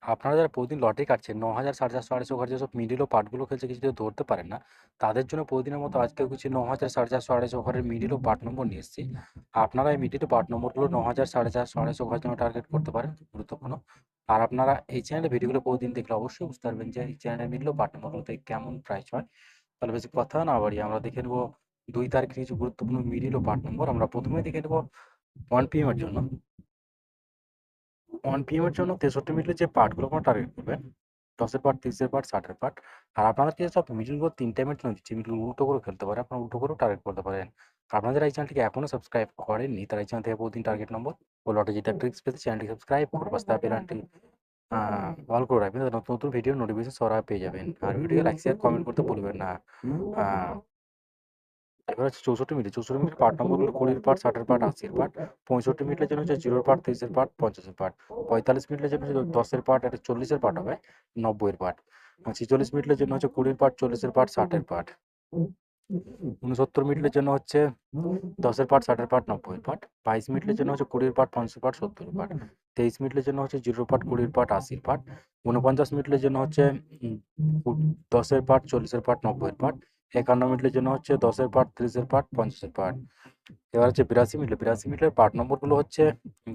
আপনারা যারা প্রতিদিন লটারি কাটছেন ৯,০০০, ৪,৫০০, ৪,৫০০ ঘরে যেসব মিডল ও পার্টগুলো খেলছে কিছু যদি ধরতে পারেন না, তাদের জন্য প্রতিদিনের মতো আজকেও কিছু ৯,০০০, ৪,৫০০, ৪,৫০০ ঘরের মিডল ও পার্ট নম্বর নিয়ে এসেছি। আপনারা এই মিডল ও পার্ট নম্বরগুলো ৯,০০০, ৪,৫০০, ৪,৫০০ ঘরের জন্য টার্গেট করতে পারেন, খুব গুরুত্বপূর্ণ। আর আপনারা এই চ্যানেলের ভিডিওগুলো প্রতিদিন দেখলে অবশ্যই বুঝতে পারবেন যে এই চ্যানেলের মিডল ও পার্ট নম্বরগুলোতে কেমন প্রাইস হয়। তাহলে বেশি কথা না বাড়িয়ে আমরা দেখে নেব ২ তারিখের কিছু গুরুত্বপূর্ণ মিডল ও পার্ট নম্বর। আমরা প্রথমে দেখে নেব 1 PM এর জন্য। 1 PM এর জন্য 63 মিনিটের যে পার্টগুলো আপনারা টার্গেট করবেন, 10 এর পার্ট, 30 এর পার্ট, 60 এর পার্ট। আর আপনাদেরকে সব মিডলগুলো ৩ টাইমের জন্য দিচ্ছি। মিডল উল্টো করে খেলতে পারেন। আপনারা উল্টো করেও টার্গেট করতে পারেন। আপনারা যারা এই চ্যানেলটিকে এখনো সাবস্ক্রাইব করেননি, তারা এই চ্যানেল থেকে প্রতিদিন টার্গেট নম্বর ও লটারি জিতার ট্রিক্স পেতে চ্যানেলটি সাবস্ক্রাইব করে পাশে থাকা বেল আইকনটি অল করে রাখবেন। যাতে নতুন নতুন ভিডিও নোটিফিকেশন সবার আগে পেয়ে যাবেন। আর ভিডিওকে লাইক, শেয়ার, কমেন্ট করতে ভুলবেন না। আ এবার হচ্ছে 64 মিনিট। 64 মিনিটের পার্ট নম্বরগুলো 20 এর পার্ট, 60 এর পার্ট, 80 এর পার্ট। 65 মিনিটের জন্য হচ্ছে 0 এর পার্ট, 30 এর পার্ট, 50 এর পার্ট। 45 মিনিটের জন্য হচ্ছে 10 এর পার্ট, এটা 40 এর পার্ট হবে, 90 এর পার্ট। 46 মিনিটের জন্য হচ্ছে 20 এর পার্ট, 40 এর পার্ট, 60 এর পার্ট। 69 মিনিটের জন্য হচ্ছে 10 এর পার্ট, 60 এর পার্ট, 90 এর পার্ট। 22 মিনিটের জন্য হচ্ছে 20 এর পার্ট, 50 এর পার্ট, 70 এর পার্ট। 23 মিনিটের জন্য হচ্ছে 0 এর পার্ট, 20 এর পার্ট, 80 এর পার্ট। 49 মিনিটের জন্য হচ্ছে 10 এর পার্ট, 40 এর পার্ট, 90 এর পার্ট। 51 মিনিটের জন্য হচ্ছে 10 এর পার্ট, 30 এর পার্ট, 50 এর পার্ট। এবার হচ্ছে 82 মিনিট। 82 মিনিটের পার্ট নম্বরগুলো হচ্ছে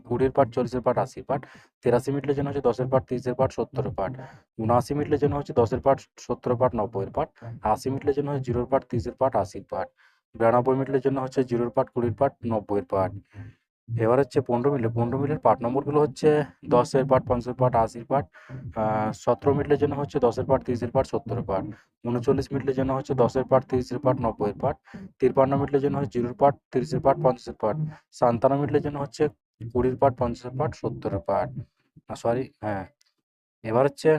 20 এর পার্ট, 40 এর পার্ট, 80 এর পার্ট। 83 মিনিটের জন্য হচ্ছে 10 এর পার্ট, 30 এর পার্ট, 70 এর পার্ট। 79 মিনিটের জন্য হচ্ছে 10 এর পার্ট, 70 এর পার্ট, 90 এর পার্ট। 80 মিনিটের জন্য হচ্ছে 0 এর পার্ট, 30 এর পার্ট, 80 এর পার্ট। 92 মিনিটের জন্য হচ্ছে 0 এর পার্ট, 20 এর পার্ট, 90 এর পার্ট। এবার হচ্ছে 15 মিনিট। 15 মিনিটের পার্ট নম্বরগুলো হচ্ছে 10 এর পার্ট, 50 এর পার্ট, 80 এর পার্ট। 17 মিনিটের জন্য হচ্ছে 10 এর পার্ট, 30 এর পার্ট, 70 এর পার্ট। 39 মিনিটের জন্য হচ্ছে 10 এর পার্ট, 30 এর পার্ট, 90 এর পার্ট। 53 মিনিটের জন্য হচ্ছে 0 এর পার্ট, 30 এর পার্ট, 50 এর পার্ট। 57 মিনিটের জন্য হচ্ছে 20 এর পার্ট, 50 এর পার্ট, 70 এর পার্ট। সরি, হ্যাঁ। এবার হচ্ছে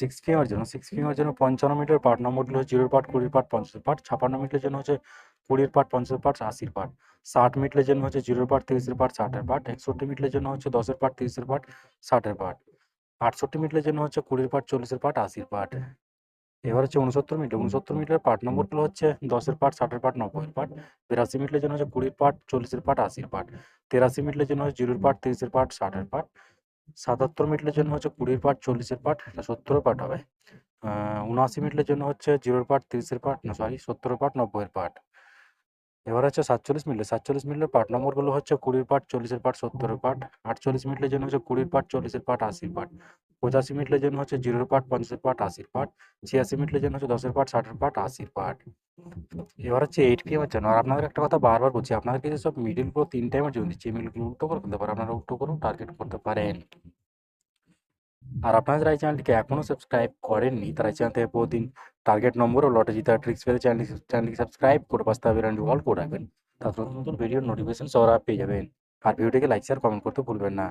6 PM এর জন্য। 6 PM এর জন্য 55 মিনিটের পার্ট নম্বরগুলো হচ্ছে 0 এর পার্ট, 20 এর পার্ট, 50 এর পার্ট। 56 মিনিটের জন্য হচ্ছে 20 এর পার্ট, 50 এর পার্ট, 80 এর পার্ট। 60 মিনিটের জন্য হচ্ছে 0 এর পার্ট, 30 এর পার্ট, 60 এর পার্ট। 61 মিনিটের জন্য হচ্ছে 10 এর পার্ট, 30 এর পার্ট, 60 এর পার্ট। 68 মিনিটের জন্য হচ্ছে 20 এর পার্ট, 40 এর পার্ট, 80 এর পার্ট। এবার হচ্ছে 69 মিনিট। 69 মিনিটের পার্ট নম্বরগুলো হচ্ছে 10 এর পার্ট, 60 এর পার্ট, 90 এর পার্ট। 82 মিনিটের জন্য হচ্ছে 20 এর পার্ট, 40 এর পার্ট, 80 এর পার্ট। 83 মিনিটের জন্য হচ্ছে 0 এর পার্ট, 30 এর পার্ট, 60 এর পার্ট। 77 মিনিটের জন্য হচ্ছে 20 এর পার্ট, 40 এর পার্ট, এটা 70 এর পার্ট হবে। 79 মিনিটের জন্য হচ্ছে 0 এর পার্ট, 30 এর পার্ট, না সরি, 70 এর পার্ট, 90 এর পার্ট। এবার হচ্ছে 47 মিনিট। 47 মিনিটের পার্ট নম্বরগুলো হচ্ছে 20 এর পার্ট, 40 এর পার্ট, 70 এর পার্ট। 48 মিনিটের জন্য হচ্ছে 20 এর পার্ট, 40 এর পার্ট, 80 এর পার্ট। 85 মিনিটের জন্য হচ্ছে 0 এর পার্ট, 50 এর পার্ট, 80 এর পার্ট। 86 মিনিটের জন্য হচ্ছে 10 এর পার্ট, 60 এর পার্ট, 80 এর পার্ট। এবার হচ্ছে 8 PM এর জন্য। আর আপনাদের একটা কথা বারবার বলছি, আপনাদেরকে যে সব মিডলগুলো 3 টাইমের জন্য দিচ্ছি, এই মিডলগুলো উল্টো করে ফেলতে পারেন। আপনারা উল্টো করেও টার্গেট করতে পারেন। আর আপনারা যারা এই চ্যানেলটিকে এখনো সাবস্ক্রাইব করেননি, তারা এই চ্যানেল থেকে প্রতিদিন টার্গেট নম্বর ও লটারি জেতার ট্রিক্স পেতে চ্যানেলটিকে সাবস্ক্রাইব করে পাশে থাকা বেল আইকনটি অল করে রাখবেন। তাতে নতুন নতুন ভিডিওর নোটিফিকেশন সবার আগে পেয়ে যাবেন। আর ভিডিওটিকে লাইক, শেয়ার, কমেন্ট করতে ভুলবেন না।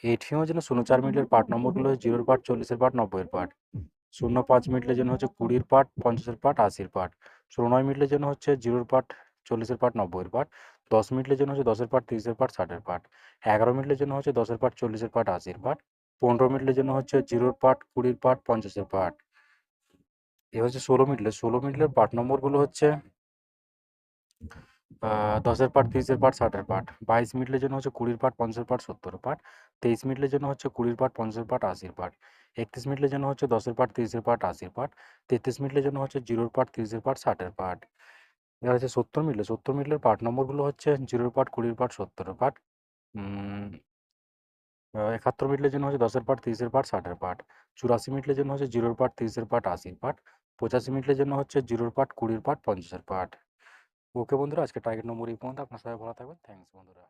8 PM এর জন্য 04 মিনিটের পার্ট নম্বরগুলো হচ্ছে 0 এর পার্ট, 40 এর পার্ট, 90 এর পার্ট। 05 মিনিটের জন্য হচ্ছে 20 এর পার্ট, 50 এর পার্ট, 80 এর পার্ট। 09 মিনিটের জন্য হচ্ছে 0 এর পার্ট, 40 এর পার্ট, 90 এর পার্ট। 10 মিনিটের জন্য হচ্ছে 10 এর পার্ট, 30 এর পার্ট, 60 এর পার্ট। 11 মিনিটের জন্য হচ্ছে 10 এর পার্ট, 40 এর পার্ট, 80 এর পার্ট। 15 মিনিটের জন্য হচ্ছে 0 এর পার্ট, 20 এর পার্ট, 50 এর পার্ট। এবার হচ্ছে 16 মিনিটের। 16 মিনিটের পার্ট নম্বরগুলো হচ্ছে 10 এর পার্ট, 30 এর পার্ট, 60 এর পার্ট। 22 মিনিটের জন্য হচ্ছে 20 এর পার্ট, 50 এর পার্ট, 70 এর পার্ট। 23 মিনিটের জন্য হচ্ছে 20 এর পার্ট, 50 এর পার্ট, 80 এর পার্ট। 31 মিনিটের জন্য হচ্ছে 10 এর পার্ট, 30 এর পার্ট, 80 এর পার্ট। 33 মিনিটের জন্য হচ্ছে 0 এর পার্ট, 30 এর পার্ট, 60 এর পার্ট। এবার হচ্ছে 70 মিনিট। 70 মিনিটের পার্ট নম্বরগুলো হচ্ছে 0 এর পার্ট, 20 এর পার্ট, 70 এর পার্ট। 71 মিনিটের জন্য হচ্ছে 10 এর পার্ট, 30 এর পার্ট, 60 এর পার্ট। 84 মিনিটের জন্য হচ্ছে 0 এর পার্ট, 30 এর পার্ট, 80 এর পার্ট। 85 মিনিটের জন্য হচ্ছে 0 এর পার্ট, 20 এর পার্ট, 50 এর পার্ট। ওকে বন্ধুরা, আজকে টার্গেট নম্বর এই পর্যন্ত। আপনারা সবাই ভালো থাকবেন। থ্যাংকস বন্ধুরা।